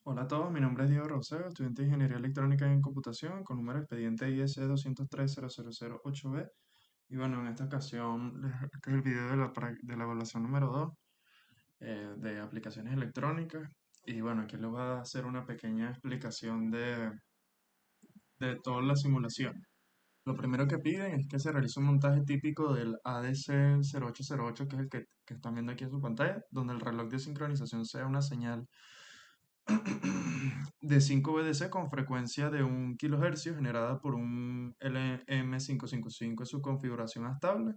Hola a todos, mi nombre es Diego Rosero, estudiante de Ingeniería Electrónica en Computación con número de expediente IS 203-000-8B. Y bueno, en esta ocasión, este es el video de la evaluación número 2 de aplicaciones electrónicas. Y bueno, aquí les voy a hacer una pequeña explicación de toda la simulación. Lo primero que piden es que se realice un montaje típico del ADC0808, que es el que están viendo aquí en su pantalla, donde el reloj de sincronización sea una señal de 5 VDC con frecuencia de 1 kHz generada por un LM555 en su configuración estable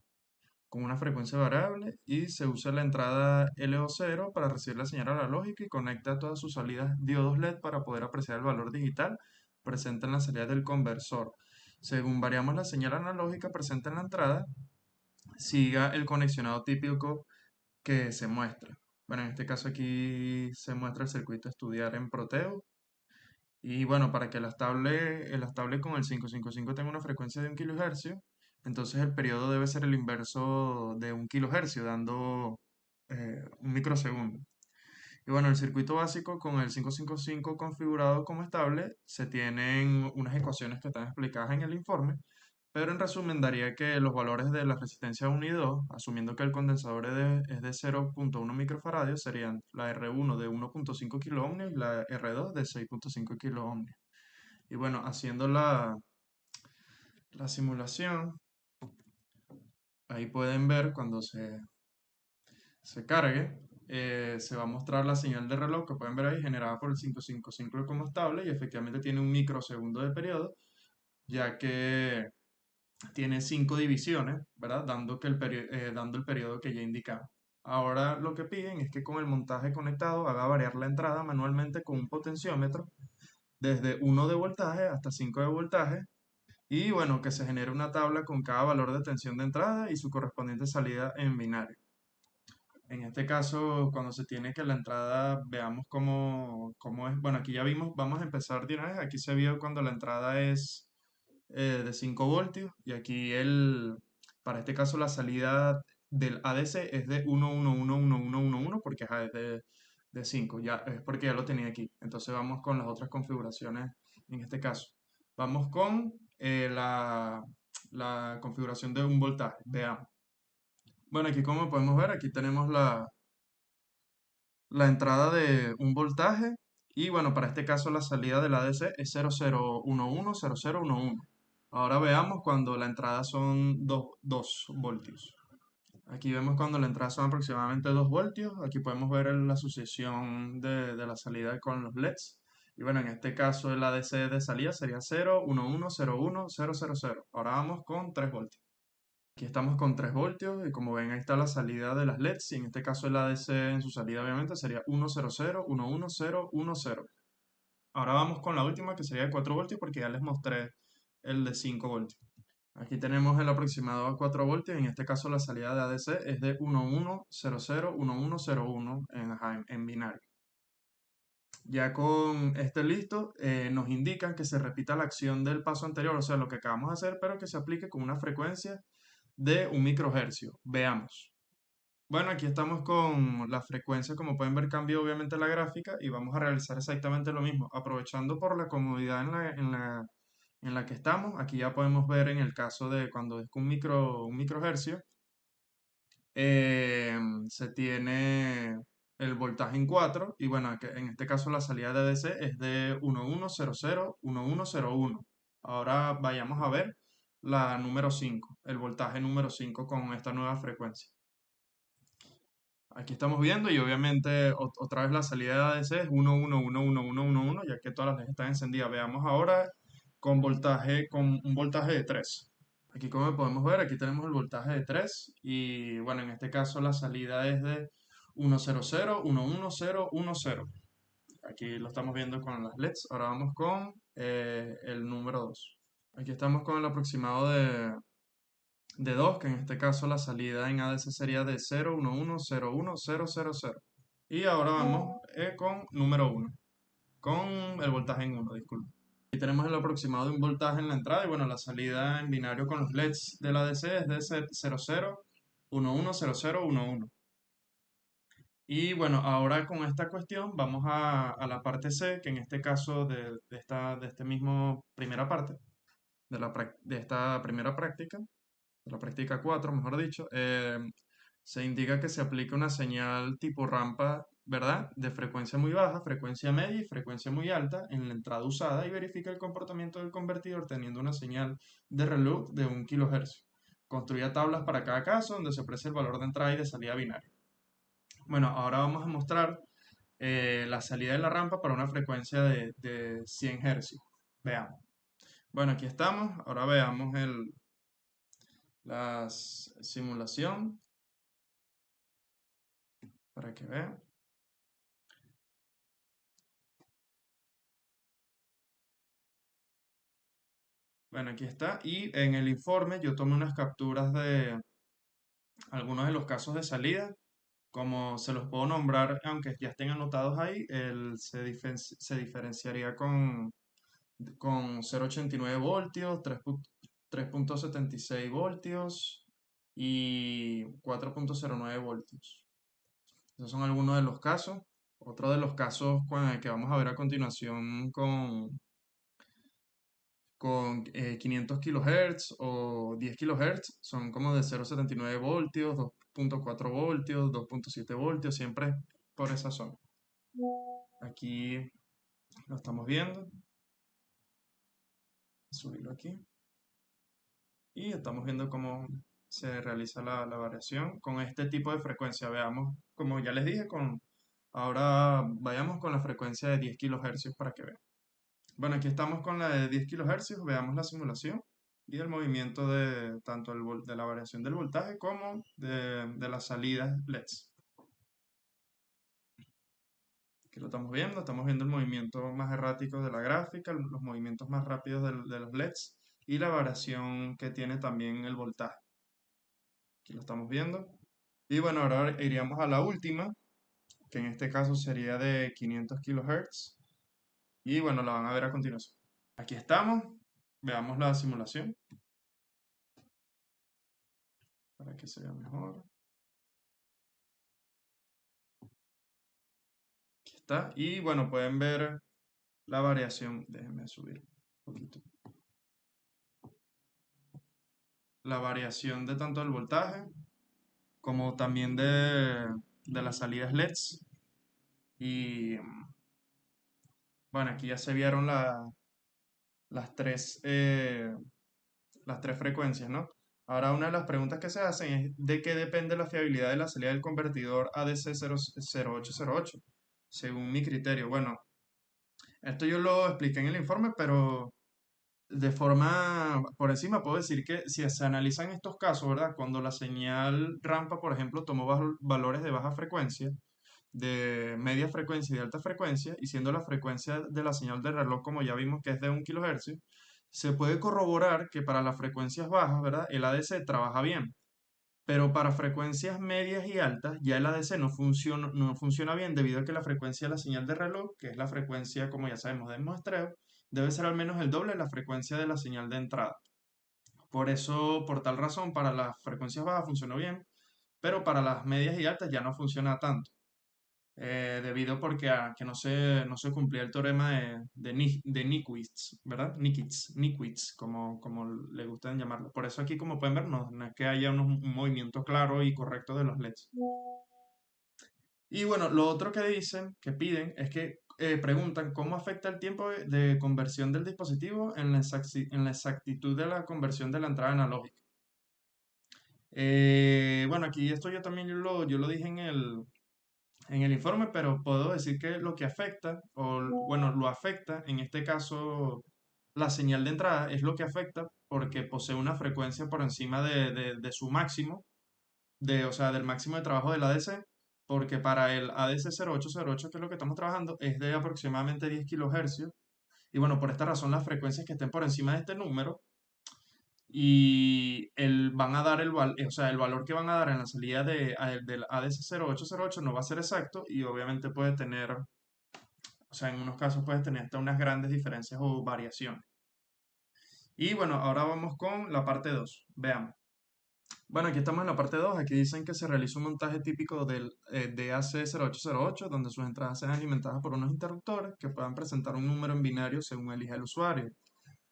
con una frecuencia variable, y se usa la entrada LO0 para recibir la señal analógica y conecta todas sus salidas diodos LED para poder apreciar el valor digital presente en la salida del conversor. Según variamos la señal analógica presente en la entrada, siga el conexionado típico que se muestra. Bueno, en este caso aquí se muestra el circuito a estudiar en Proteo. Y bueno, para que el estable con el 555 tenga una frecuencia de 1 kHz, entonces el periodo debe ser el inverso de 1 kHz, dando un microsegundo. Y bueno, el circuito básico con el 555 configurado como estable, se tienen unas ecuaciones que están explicadas en el informe, pero en resumen daría que los valores de la resistencia 1 y 2, asumiendo que el condensador es de 0,1 microfaradios, serían la R1 de 1,5 kiloohmios y la R2 de 6,5 kiloohmios. Y bueno, haciendo la simulación, ahí pueden ver cuando se cargue, se va a mostrar la señal de reloj que pueden ver ahí generada por el 555 como estable, y efectivamente tiene un microsegundo de periodo, ya que tiene 5 divisiones, ¿verdad? Dando el periodo que ya indicamos. Ahora lo que piden es que con el montaje conectado haga variar la entrada manualmente con un potenciómetro desde 1 de voltaje hasta 5 de voltaje, y bueno, que se genere una tabla con cada valor de tensión de entrada y su correspondiente salida en binario. En este caso, cuando se tiene que la entrada, veamos cómo es. Bueno, aquí ya vimos, vamos a empezar de una vez. Aquí se vio cuando la entrada es de 5 voltios, y aquí para este caso la salida del ADC es de 1,1,1,1,1,1 porque ajá, es de 5, ya, es porque ya lo tenía aquí. Entonces vamos con las otras configuraciones en este caso. Vamos con la configuración de un voltaje. Veamos. Bueno, aquí como podemos ver, aquí tenemos la entrada de un voltaje, y bueno, para este caso la salida del ADC es 00110011. Ahora veamos cuando la entrada son 2 voltios. Aquí vemos cuando la entrada son aproximadamente 2 voltios. Aquí podemos ver la sucesión de la salida con los LEDs. Y bueno, en este caso el ADC de salida sería 011010000. Ahora vamos con 3 voltios. Aquí estamos con 3 voltios y como ven ahí está la salida de las LEDs, y en este caso el ADC en su salida obviamente sería 100111010. Ahora vamos con la última, que sería de 4 voltios, porque ya les mostré el de 5 voltios. Aquí tenemos el aproximado a 4 voltios, en este caso la salida de ADC es de 11001101 en binario. Ya con este listo, nos indican que se repita la acción del paso anterior, o sea, lo que acabamos de hacer, pero que se aplique con una frecuencia de 1 microhercio. Veamos. Bueno, aquí estamos con la frecuencia, como pueden ver, cambia obviamente la gráfica, y vamos a realizar exactamente lo mismo, aprovechando por la comodidad en la que estamos. Aquí ya podemos ver en el caso de cuando es un microhercio, eh, se tiene el voltaje en 4, y bueno, en este caso la salida de DC es de 11001101. Ahora vayamos a ver la número 5, el voltaje número 5 con esta nueva frecuencia. Aquí estamos viendo, y obviamente otra vez la salida de ADC es 11111111, ya que todas las LEDs están encendidas. Veamos ahora con un voltaje de 3. Aquí como podemos ver, aquí tenemos el voltaje de 3, y bueno, en este caso la salida es de 100111010. Aquí lo estamos viendo con las LEDs. Ahora vamos con el número 2. Aquí estamos con el aproximado de 2, que en este caso la salida en ADC sería de 011011000. Y ahora vamos con número 1, con el voltaje en 1, disculpe. Aquí tenemos el aproximado de un voltaje en la entrada, y bueno, la salida en binario con los LEDs del ADC es de 00110011. Y bueno, ahora con esta cuestión vamos a la parte C, que en este caso de este mismo primera parte, de esta primera práctica, de la práctica 4 mejor dicho, se indica que se aplica una señal tipo rampa, ¿verdad? De frecuencia muy baja, frecuencia media y frecuencia muy alta en la entrada usada y verifica el comportamiento del convertidor teniendo una señal de reloj de 1 kHz. Construya tablas para cada caso donde se aprecia el valor de entrada y de salida binaria. Bueno, ahora vamos a mostrar la salida de la rampa para una frecuencia de 100 Hz. Veamos. Bueno, aquí estamos. Ahora veamos la simulación para que vean. Bueno, aquí está. Y en el informe yo tomé unas capturas de algunos de los casos de salida. Como se los puedo nombrar, aunque ya estén anotados ahí, se diferenciaría con 0,89 voltios, 3,76 voltios y 4,09 voltios. Esos son algunos de los casos. Otro de los casos que vamos a ver a continuación con 500 kHz o 10 kHz son como de 0,79 voltios, 2,4 voltios, 2,7 voltios, siempre por esa zona. Aquí lo estamos viendo. Subirlo aquí. Y estamos viendo cómo se realiza la variación con este tipo de frecuencia. Veamos, como ya les dije, ahora vayamos con la frecuencia de 10 kHz para que vean. Bueno, aquí estamos con la de 10 kHz, veamos la simulación y el movimiento de tanto de la variación del voltaje como de las salidas LEDs. Aquí lo estamos viendo el movimiento más errático de la gráfica, los movimientos más rápidos de los LEDs y la variación que tiene también el voltaje. Aquí lo estamos viendo. Y bueno, ahora iríamos a la última, que en este caso sería de 500 kHz. Y bueno, la van a ver a continuación. Aquí estamos, veamos la simulación para que se vea mejor. Aquí está. Y bueno, pueden ver la variación. Déjenme subir un poquito. La variación de tanto del voltaje como también de las salidas LEDs. Y bueno, aquí ya se vieron las las tres frecuencias, ¿no? Ahora una de las preguntas que se hacen es ¿de qué depende la fiabilidad de la salida del convertidor ADC0808? Según mi criterio. Bueno, esto yo lo expliqué en el informe, pero de forma por encima puedo decir que si se analizan estos casos, ¿verdad? Cuando la señal rampa, por ejemplo, tomó valores de baja frecuencia, de media frecuencia y de alta frecuencia, y siendo la frecuencia de la señal de reloj, como ya vimos que es de 1 kHz, se puede corroborar que para las frecuencias bajas, ¿verdad? El ADC trabaja bien, pero para frecuencias medias y altas ya el ADC no funciona bien debido a que la frecuencia de la señal de reloj, que es la frecuencia, como ya sabemos, de muestreo, debe ser al menos el doble de la frecuencia de la señal de entrada. Por eso, por tal razón, para las frecuencias bajas funcionó bien, pero para las medias y altas ya no funciona tanto debido porque a que no se cumplía el teorema de Nikowitz, ¿verdad? Nikowitz, como le gustan llamarlo. Por eso aquí, como pueden ver, no es que haya un movimiento claro y correcto de los LEDs. Y bueno, lo otro que dicen, que piden, es que preguntan cómo afecta el tiempo de conversión del dispositivo en en la exactitud de la conversión de la entrada analógica. Bueno, aquí esto yo también yo lo dije en el informe, pero puedo decir que lo que afecta, bueno, lo afecta, en este caso, la señal de entrada es lo que afecta porque posee una frecuencia por encima de su máximo, o sea, del máximo de trabajo del ADC, porque para el ADC 0808, que es lo que estamos trabajando, es de aproximadamente 10 kHz, y bueno, por esta razón las frecuencias que estén por encima de este número y van a dar o sea, el valor que van a dar en la salida del ADC0808 no va a ser exacto y obviamente puede tener, o sea, en unos casos puede tener hasta unas grandes diferencias o variaciones. Y bueno, ahora vamos con la parte 2. Veamos. Bueno, aquí estamos en la parte 2. Aquí dicen que se realiza un montaje típico del DAC0808, donde sus entradas sean alimentadas por unos interruptores que puedan presentar un número en binario según elija el usuario.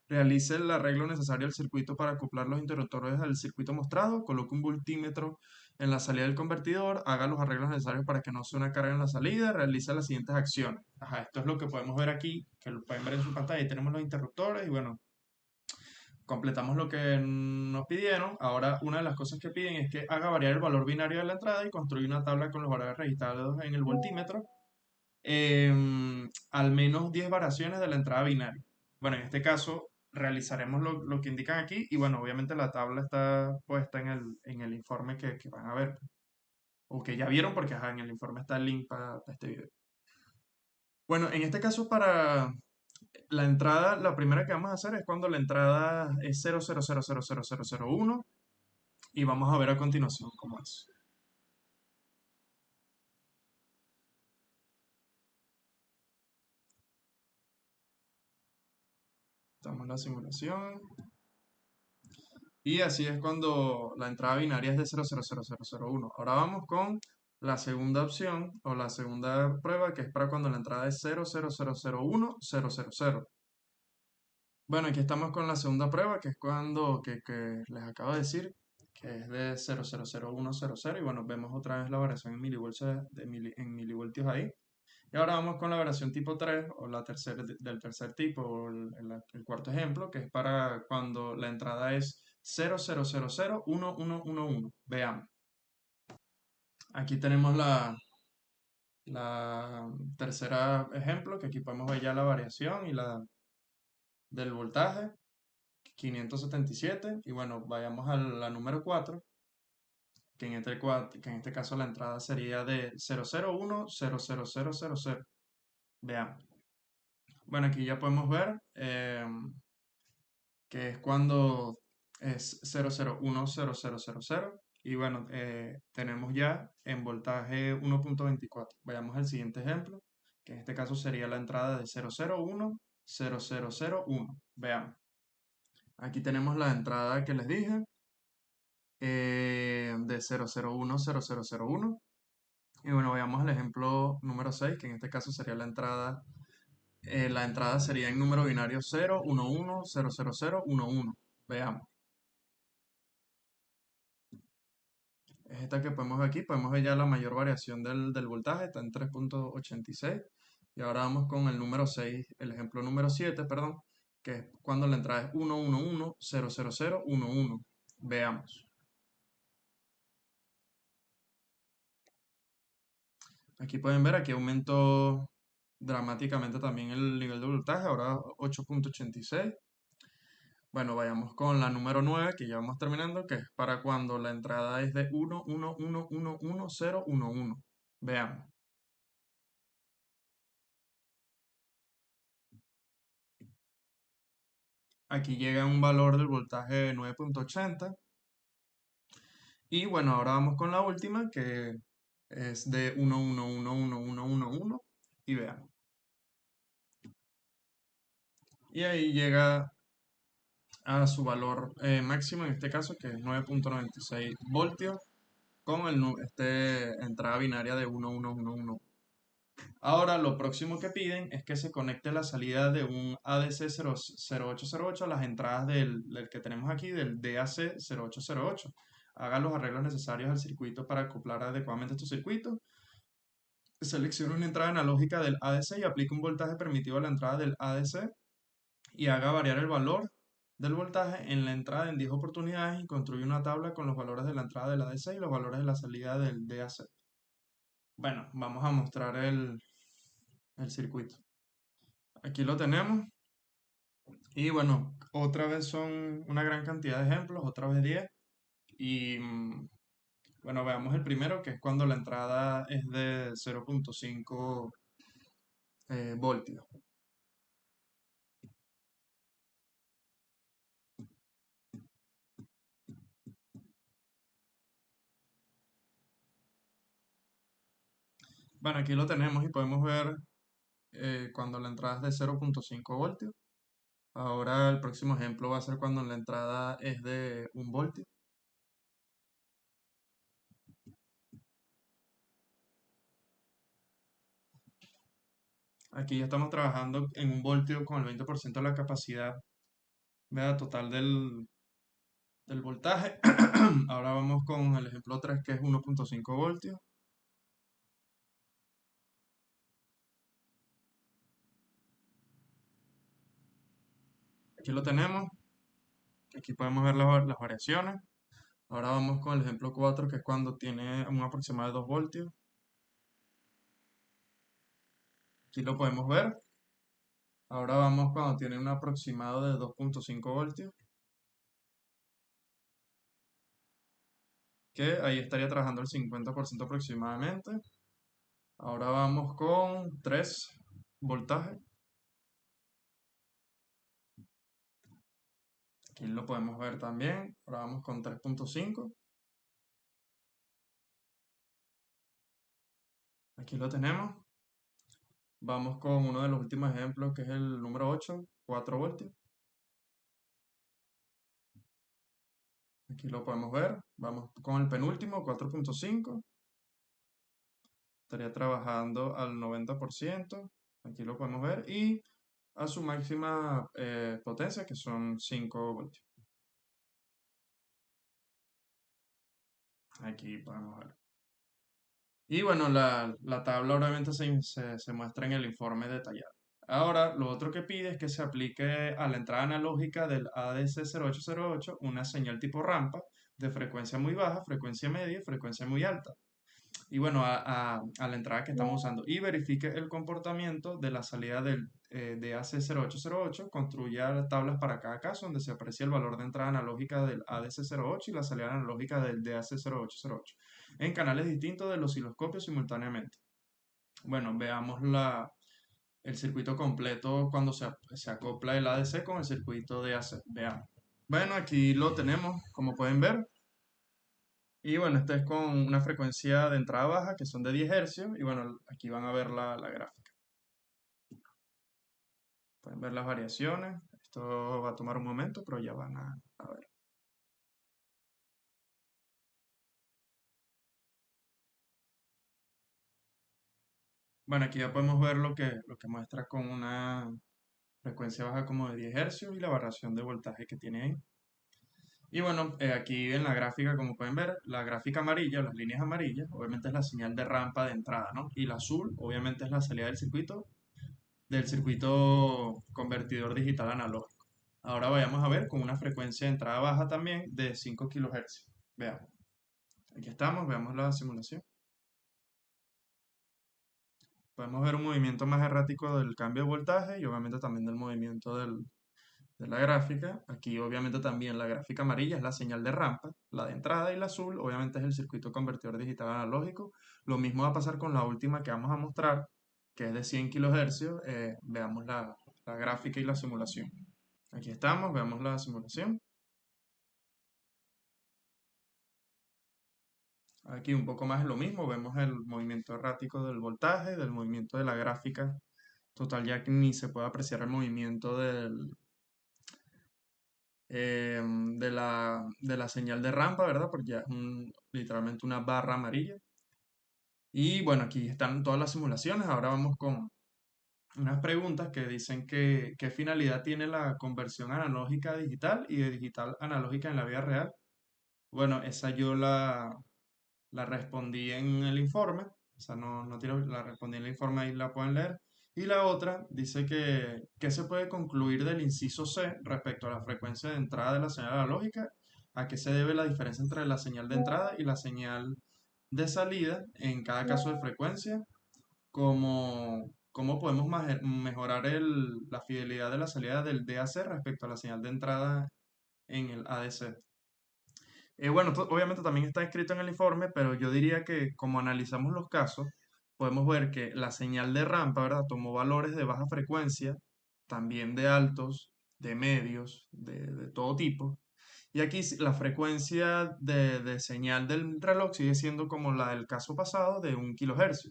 Realice el arreglo necesario al circuito para acoplar los interruptores al circuito mostrado, coloque un voltímetro en la salida del convertidor, haga los arreglos necesarios para que no se una carga en la salida, realice las siguientes acciones. Ajá, esto es lo que podemos ver aquí, que lo pueden ver en su pantalla. Ahí tenemos los interruptores y bueno, completamos lo que nos pidieron. Ahora, una de las cosas que piden es que haga variar el valor binario de la entrada y construya una tabla con los valores registrados en el voltímetro. Al menos 10 variaciones de la entrada binaria. Bueno, en este caso realizaremos lo que indican aquí y bueno, obviamente la tabla está puesta en el informe que van a ver o que ya vieron porque ajá, en el informe está el link para este video. Bueno, en este caso para la entrada, la primera que vamos a hacer es cuando la entrada es 0,0000001 y vamos a ver a continuación cómo es. Estamos en la simulación. Y así es cuando la entrada binaria es de 0,00001. Ahora vamos con la segunda opción o la segunda prueba, que es para cuando la entrada es 0,0001000. Bueno, aquí estamos con la segunda prueba, que es cuando, que les acabo de decir, que es de 0,00100. Y bueno, vemos otra vez la variación en milivoltios, en milivoltios ahí. Y ahora vamos con la variación tipo 3 o la del tercer tipo o el cuarto ejemplo, que es para cuando la entrada es 0,0001111. Veamos. Aquí tenemos la tercera ejemplo, que aquí podemos ver ya la variación y la del voltaje, 577. Y bueno, vayamos a la número 4, que en este caso la entrada sería de 0,0100000. Veamos. Bueno, aquí ya podemos ver que es cuando es 0,0100000. Y bueno, tenemos ya en voltaje 1,24. Vayamos al siguiente ejemplo, que en este caso sería la entrada de 0,0100001. Veamos. Aquí tenemos la entrada que les dije, de 0,0100001. Y bueno, veamos el ejemplo número 6, que en este caso sería la entrada sería en número binario 0,11000011. Veamos. Es esta que podemos ver aquí. Podemos ver ya la mayor variación del voltaje. Está en 3,86. Y ahora vamos con el número 6, el ejemplo número 7, perdón, que es cuando la entrada es 1,11000011. Veamos. Aquí pueden ver, aquí aumentó dramáticamente también el nivel de voltaje. Ahora 8,86. Bueno, vayamos con la número 9, que ya vamos terminando, que es para cuando la entrada es de 1,1111011. Veamos. Aquí llega un valor del voltaje de 9,80. Y bueno, ahora vamos con la última, que es de 1,11111. Y veamos. Y ahí llega a su valor máximo, en este caso, que es 9,96 voltios, con entrada binaria de 1,111. Ahora, lo próximo que piden es que se conecte la salida de un ADC 0808 a las entradas del que tenemos aquí, del DAC 0808. Haga los arreglos necesarios al circuito para acoplar adecuadamente estos circuitos. Seleccione una entrada analógica del ADC y aplique un voltaje permitido a la entrada del ADC y haga variar el valor del voltaje en la entrada en 10 oportunidades y construye una tabla con los valores de la entrada del ADC y los valores de la salida del DAC. Bueno, vamos a mostrar el circuito. Aquí lo tenemos. Y bueno, otra vez son una gran cantidad de ejemplos, otra vez 10. Y bueno, veamos el primero, que es cuando la entrada es de 0,5 voltios. Bueno, aquí lo tenemos y podemos ver cuando la entrada es de 0,5 voltios. Ahora el próximo ejemplo va a ser cuando la entrada es de 1 voltio. Aquí ya estamos trabajando en un voltio con el 20% de la capacidad, vea, total del voltaje. Ahora vamos con el ejemplo 3 que es 1.5 voltios. Aquí lo tenemos. Aquí podemos ver las variaciones. Ahora vamos con el ejemplo 4 que es cuando tiene un aproximado de 2 voltios. Aquí lo podemos ver. Ahora vamos cuando tiene un aproximado de 2.5 voltios. Que ahí estaría trabajando el 50% aproximadamente. Ahora vamos con 3 voltajes. Aquí lo podemos ver también. Ahora vamos con 3.5. Aquí lo tenemos. Vamos con uno de los últimos ejemplos que es el número 8, 4 voltios. Aquí lo podemos ver. Vamos con el penúltimo, 4.5. Estaría trabajando al 90%. Aquí lo podemos ver. Y a su máxima potencia, que son 5 voltios. Aquí podemos ver. Y bueno, la tabla obviamente se muestra en el informe detallado. Ahora, lo otro que pide es que se aplique a la entrada analógica del ADC0808 una señal tipo rampa de frecuencia muy baja, frecuencia media y frecuencia muy alta. Y bueno, a la entrada que estamos usando. Y verifique el comportamiento de la salida del DAC0808. Construya tablas para cada caso donde se aprecia el valor de entrada analógica del ADC08 y la salida analógica del DAC0808 en canales distintos del osciloscopio simultáneamente. Bueno, veamos el circuito completo cuando se acopla el ADC con el circuito DAC. Veamos. Bueno, aquí lo tenemos, como pueden ver. Y bueno, este es con una frecuencia de entrada baja que son de 10 hercios. Y bueno, aquí van a ver la gráfica. Pueden ver las variaciones. Esto va a tomar un momento, pero ya van a ver. Bueno, aquí ya podemos ver lo que muestra con una frecuencia baja como de 10 hercios y la variación de voltaje que tiene ahí. Y bueno, aquí en la gráfica, como pueden ver, la gráfica amarilla, las líneas amarillas, obviamente es la señal de rampa de entrada, ¿no? Y la azul, obviamente es la salida del circuito convertidor digital analógico. Ahora vayamos a ver con una frecuencia de entrada baja también de 5 kHz. Veamos. Aquí estamos, veamos la simulación. Podemos ver un movimiento más errático del cambio de voltaje y obviamente también del movimiento de la gráfica. Aquí obviamente también la gráfica amarilla es la señal de rampa, la de entrada, y la azul obviamente es el circuito convertidor digital analógico. Lo mismo va a pasar con la última que vamos a mostrar, que es de 100 kHz. Veamos la gráfica y la simulación. Aquí estamos, veamos la simulación. Aquí un poco más es lo mismo, vemos el movimiento errático del voltaje, del movimiento de la gráfica. Total, ya que ni se puede apreciar el movimiento de la señal de rampa, ¿verdad? Porque ya es literalmente una barra amarilla. Y bueno, aquí están todas las simulaciones. Ahora vamos con unas preguntas que dicen qué finalidad tiene la conversión analógica a digital y de digital a analógica en la vida real. Bueno, esa yo la respondí en el informe, o sea, no la respondí en el informe, ahí la pueden leer. Y la otra dice que se puede concluir del inciso C respecto a la frecuencia de entrada de la señal analógica, a qué se debe la diferencia entre la señal de entrada y la señal de salida en cada caso de frecuencia, cómo podemos mejorar la fidelidad de la salida del DAC respecto a la señal de entrada en el ADC. Bueno, obviamente también está escrito en el informe, pero yo diría que como analizamos los casos, podemos ver que la señal de rampa, ¿verdad? Tomó valores de baja frecuencia, también de altos, de medios, de todo tipo. Y aquí la frecuencia de señal del reloj sigue siendo como la del caso pasado, de 1 kHz.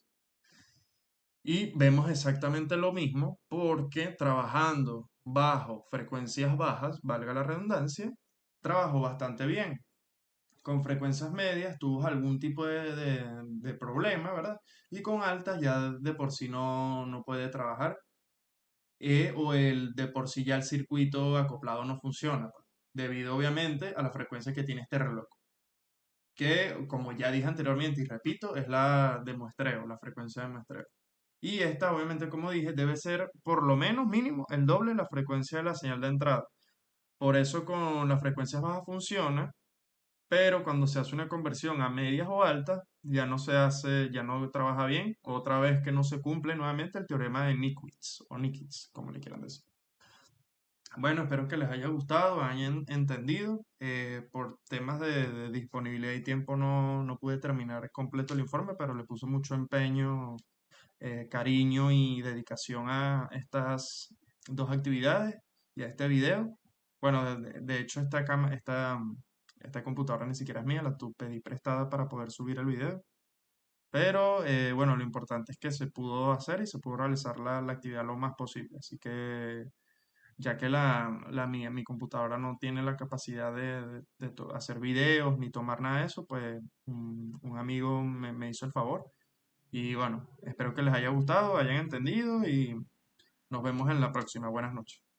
Y vemos exactamente lo mismo porque trabajando bajo frecuencias bajas, valga la redundancia, trabajó bastante bien. Con frecuencias medias tuvo algún tipo de problema, ¿verdad? Y con altas ya de por sí no puede trabajar, o el de por sí ya el circuito acoplado no funciona, pues, debido obviamente a la frecuencia que tiene este reloj, que como ya dije anteriormente y repito, es la de muestreo, la frecuencia de muestreo. Y esta, obviamente, como dije, debe ser por lo menos mínimo el doble de la frecuencia de la señal de entrada. Por eso con las frecuencias bajas funciona, pero cuando se hace una conversión a medias o altas, ya no se hace, ya no trabaja bien. Otra vez que no se cumple nuevamente el teorema de Nikitz o Nikitz, como le quieran decir. Bueno, espero que les haya gustado, hayan entendido. Por temas de disponibilidad y tiempo no pude terminar completo el informe, pero le puse mucho empeño, cariño y dedicación a estas dos actividades y a este video. Bueno, de hecho esta computadora ni siquiera es mía, pedí prestada para poder subir el video. Pero bueno, lo importante es que se pudo hacer y se pudo realizar la actividad lo más posible. Así que ya que mi computadora no tiene la capacidad de hacer videos ni tomar nada de eso, pues un amigo me hizo el favor. Y bueno, espero que les haya gustado, hayan entendido y nos vemos en la próxima. Buenas noches.